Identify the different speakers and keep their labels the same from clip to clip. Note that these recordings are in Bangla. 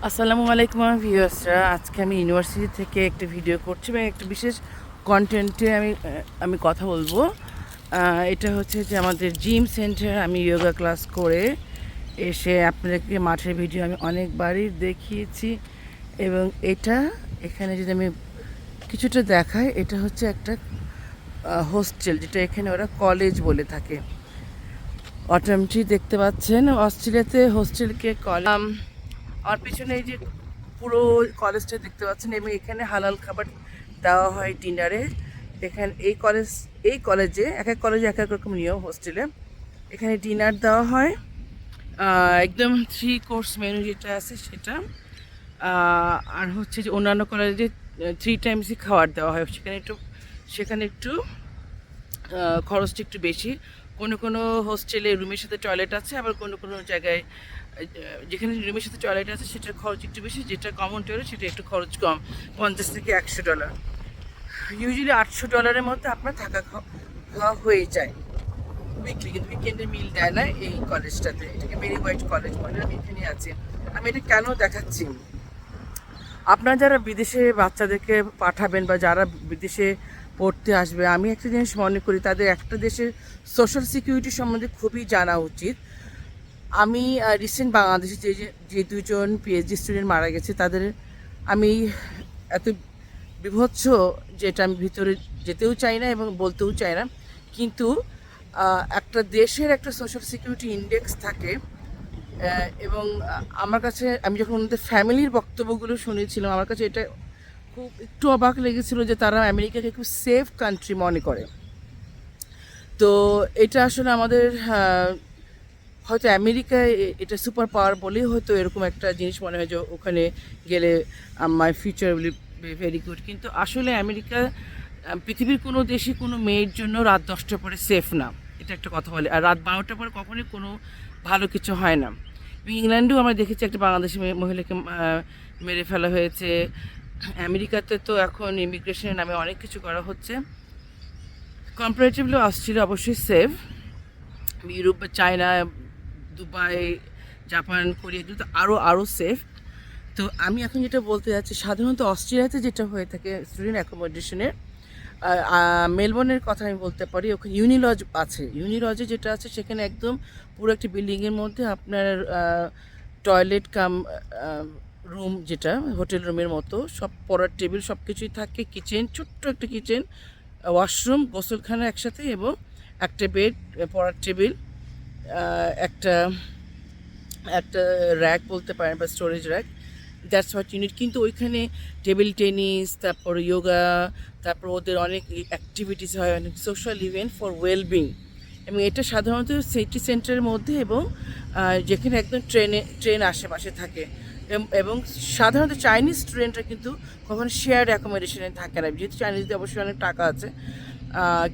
Speaker 1: আসসালামু আলাইকুম ভিউয়ার্সরা, আজকে আমি ইউনিভার্সিটি থেকে একটা ভিডিও করছি এবং একটা বিশেষ কন্টেন্টে আমি কথা বলবো। এটা হচ্ছে যে আমাদের জিম সেন্টার, আমি যোগা ক্লাস করে এসে আপনাদেরকে মাঠের ভিডিও আমি অনেকবারই দেখিয়েছি। এবং এখানে যদি আমি কিছুটা দেখাই, এটা হচ্ছে একটা হোস্টেল, যেটা এখানে ওরা কলেজ বলে থাকে। অটোমটি দেখতে পাচ্ছেন, অস্ট্রেলিয়াতে হোস্টেলকে কলেজ। আমার পিছনে এই যে পুরো কলেজটা দেখতে পাচ্ছেন, এবং এখানে হালাল খাবার দেওয়া হয় ডিনারে। এখানে এই কলেজে এক এক রকম নিয়ম হোস্টেলে। এখানে ডিনার দেওয়া হয়, একদম 3 কোর্স মেনু যেটা আছে সেটা। আর হচ্ছে যে অন্যান্য কলেজে 3 টাইমসই খাবার দেওয়া হয়। সেখানে একটু খরচটা একটু বেশি। কোনো হোস্টেলে রুমের সাথে টয়লেট আছে, আবার কোনো জায়গায় যেখানে রুমের সাথে টয়লেট আছে সেটার খরচ একটু বেশি, যেটা কমন টয়লেট সেটা একটু খরচ কম, $50 থেকে $100। ইউজুয়ালি $800 মধ্যে আপনার থাকা খাওয়া হয়ে যায় উইকলি। কিন্তু উইকেন্ডে মিল দেয় না এই কলেজটাতে। এটাকে মেরি হোয়াইট কলেজ বলে। আমি এখানে আছি। আমি এটা কেন দেখাচ্ছি, আপনারা যারা বিদেশে বাচ্চাদেরকে পাঠাবেন বা যারা বিদেশে পড়তে আসবে, আমি একটা জিনিস মনে করি, তাদের একটা দেশের সোশ্যাল সিকিউরিটি সম্বন্ধে খুবই জানা উচিত। আমি রিসেন্ট বাংলাদেশে যে দুজন পিএইচডি স্টুডেন্ট মারা গেছে, তাদের আমি এত বিভৎস যেটা আমি ভিতরে যেতেও চাই না এবং বলতেও চাই না। কিন্তু একটা দেশের একটা সোশ্যাল সিকিউরিটি ইন্ডেক্স থাকে। এবং আমার কাছে, আমি যখন ওদের ফ্যামিলির বক্তব্যগুলো শুনেছিলাম, আমার কাছে এটা খুব একটু অবাক লেগেছিল যে তারা আমেরিকাকে খুব সেফ কান্ট্রি মনে করে। তো এটা আসলে আমাদের হয়তো আমেরিকায় এটা সুপার পাওয়ার বলেই হয়তো এরকম একটা জিনিস মনে হয় যে ওখানে গেলে my future will be very good. কিন্তু আসলে আমেরিকা পৃথিবীর কোনো দেশে কোনো মেয়ের জন্য রাত 10টার পরে সেফ না, এটা একটা কথা বলে। আর রাত 12টার পরে কখনোই কোনো ভালো কিছু হয় না। ইংল্যান্ডেও আমরা দেখেছি একটা বাংলাদেশি মহিলাকে মেরে ফেলা হয়েছে। আমেরিকাতে তো এখন ইমিগ্রেশনের নামে অনেক কিছু করা হচ্ছে। কম্পারেটিভলি অস্ট্রেলিয়া অবশ্যই সেফ। ইউরোপ বা চায়না, দুবাই, জাপান, কোরিয়া এগুলো তো আরও সেফ। তো আমি এখন যেটা বলতে যাচ্ছি, সাধারণত অস্ট্রেলিয়াতে যেটা হয়ে থাকে স্টুডেন্ট অ্যাকোমোডেশনের, মেলবোর্নের কথা আমি বলতে পারি, ওখানে ইউনিলজ আছে। ইউনিলজে যেটা আছে সেখানে একদম পুরো একটা বিল্ডিংয়ের মধ্যে আপনার টয়লেট কাম রুম, যেটা হোটেল রুমের মতো, সব পড়ার টেবিল সব কিছুই থাকে, কিচেন, ছোট্ট একটা কিচেন, ওয়াশরুম, গোসলখানা একসাথে, এবং একটা বেড, পড়ার টেবিল, একটা একটা র্যাক বলতে পারেন বা storage rack. That's what unit. কিন্তু ওইখানে টেবিল টেনিস, তারপর যোগা, তারপর ওদের অনেক অ্যাক্টিভিটিস হয়, অনেক সোশ্যাল ইভেন্ট ফর ওয়েলবিং। এবং এটা সাধারণত সিটি সেন্টারের মধ্যে, এবং যেখানে একদম ট্রেন আশেপাশে থাকে। এবং সাধারণত চাইনিজ স্টুডেন্টরা কিন্তু কখনো শেয়ার্ড অ্যাকোমোডেশনে থাকে না, যেহেতু চাইনিজদের অবশ্যই অনেক টাকা আছে।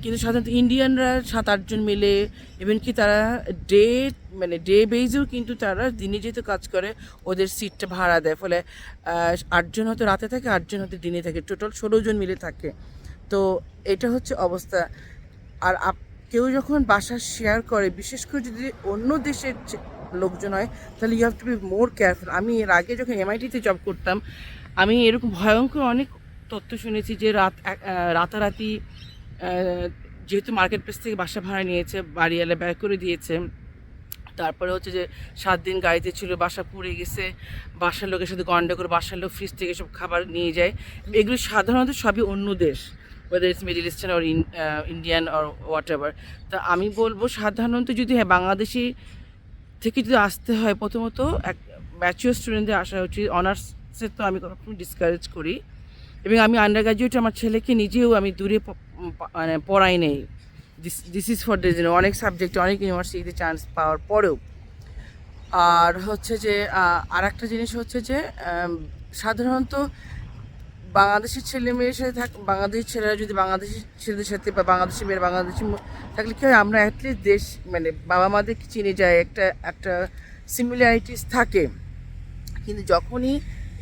Speaker 1: কিন্তু সাধারণত ইন্ডিয়ানরা 7-8 জন মিলে, ইভেন কি তারা ডে বেজেও কিন্তু তারা দিনে যেহেতু কাজ করে, ওদের সিটটা ভাড়া দেয়। ফলে 8 জন হয়তো রাতে থাকে, 8 জন হয়তো দিনে থাকে, টোটাল 16 জন মিলে থাকে। তো এটা হচ্ছে অবস্থা। আর কেউ যখন বাসা শেয়ার করে, বিশেষ করে যদি অন্য দেশের লোকজন হয়, তাহলে you have to be more careful. আমি এর আগে যখন এমআইটিতে জব করতাম, আমি এরকম ভয়ঙ্কর অনেক তথ্য শুনেছি যে রাতারাতি, যেহেতু মার্কেট প্লেস থেকে বাসা ভাড়া নিয়েছে, বাড়িওয়ালা ব্যয় করে দিয়েছে, তারপরে হচ্ছে যে 7 দিন গাড়িতে ছিল, বাসা পুড়ে গেছে, বাসার লোকের সাথে গন্ডগোল, বাসার লোক ফ্রিজ থেকে সব খাবার নিয়ে যায়। এগুলো সাধারণত সবই অন্য দেশ, whether it's middle eastern or Indian or what ever. তা আমি বলবো, সাধারণত যদি বাংলাদেশি থেকে যদি আসতে হয়, প্রথমত এক ম্যাচিওর স্টুডেন্টদের আসা উচিত। অনার্সের তো আমি কখনো ডিসকারেজ করি। এবং আমি আন্ডার গ্র্যাজুয়েট, আমার ছেলেকে নিজেও আমি দূরে মানে পড়াই নেই। দিস ইজ ফর দ্য অনেক সাবজেক্টে অনেক ইউনিভার্সিটিতে চান্স পাওয়ার পরেও। আর হচ্ছে যে আর একটা জিনিস হচ্ছে যে সাধারণত বাংলাদেশের ছেলে মেয়ের সাথে বাংলাদেশি ছেলেরা যদি বাংলাদেশি ছেলেদের সাথে, বা বাংলাদেশি মেয়েরা বাংলাদেশি থাকলে কি হয়, আমরা অ্যাটলিস্ট দেশ মানে বাবা মাদেরকে চিনে যায়, একটা সিমিলারিটিস থাকে। কিন্তু যখনই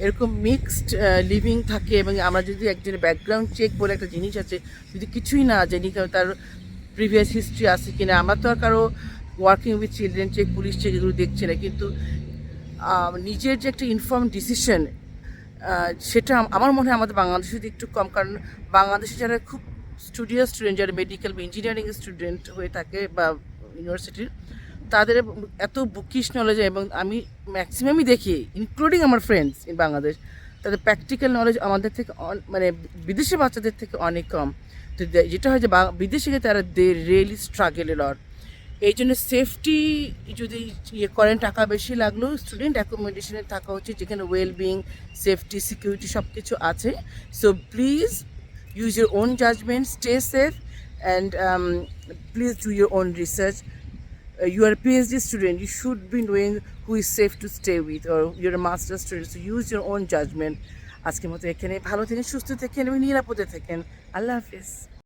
Speaker 1: এরকম মিক্সড লিভিং থাকে, এবং আমরা যদি একজনের ব্যাকগ্রাউন্ড চেক বলে একটা জিনিস আছে, যদি কিছুই না জানি, কারণ তার প্রিভিয়াস হিস্ট্রি আছে কিনা, আমরা তো আর কারো working with children check, police check এগুলো দেখছি না। কিন্তু নিজের যে একটা ইনফর্ম ডিসিশন, সেটা আমার মনে হয় আমাদের বাংলাদেশে একটু কম, কারণ বাংলাদেশে যারা খুব স্টুডেন্ট যারা মেডিকেল বা ইঞ্জিনিয়ারিং স্টুডেন্ট হয়ে থাকে বা ইউনিভার্সিটির, তাদের এত বুকিশ নলেজ, এবং আমি ম্যাক্সিমামই দেখি ইনক্লুডিং আমার ফ্রেন্ডস ইন বাংলাদেশ, তাদের প্র্যাকটিক্যাল নলেজ আমাদের থেকে মানে বিদেশি বাচ্চাদের থেকে অনেক কম। তো যেটা হয় যে বিদেশে গিয়ে তারা দে রিয়েলি স্ট্রাগল এ লট। এই জন্য সেফটি যদি ইয়ে করেন, টাকা বেশি লাগলেও স্টুডেন্ট অ্যাকোমোডেশনে থাকা উচিত, যেখানে ওয়েলবিং, সেফটি, সিকিউরিটি সব কিছু আছে। So please use your own judgement, stay safe, and please do your own research. You are a PhD student, you should be knowing who is safe to stay with, or you're a master's student, so use your own judgment. আজকের মতো এখানে ভালো থাকেন, সুস্থ থাকেন এবং নিরাপদে থাকেন। আল্লাহ হাফিজ।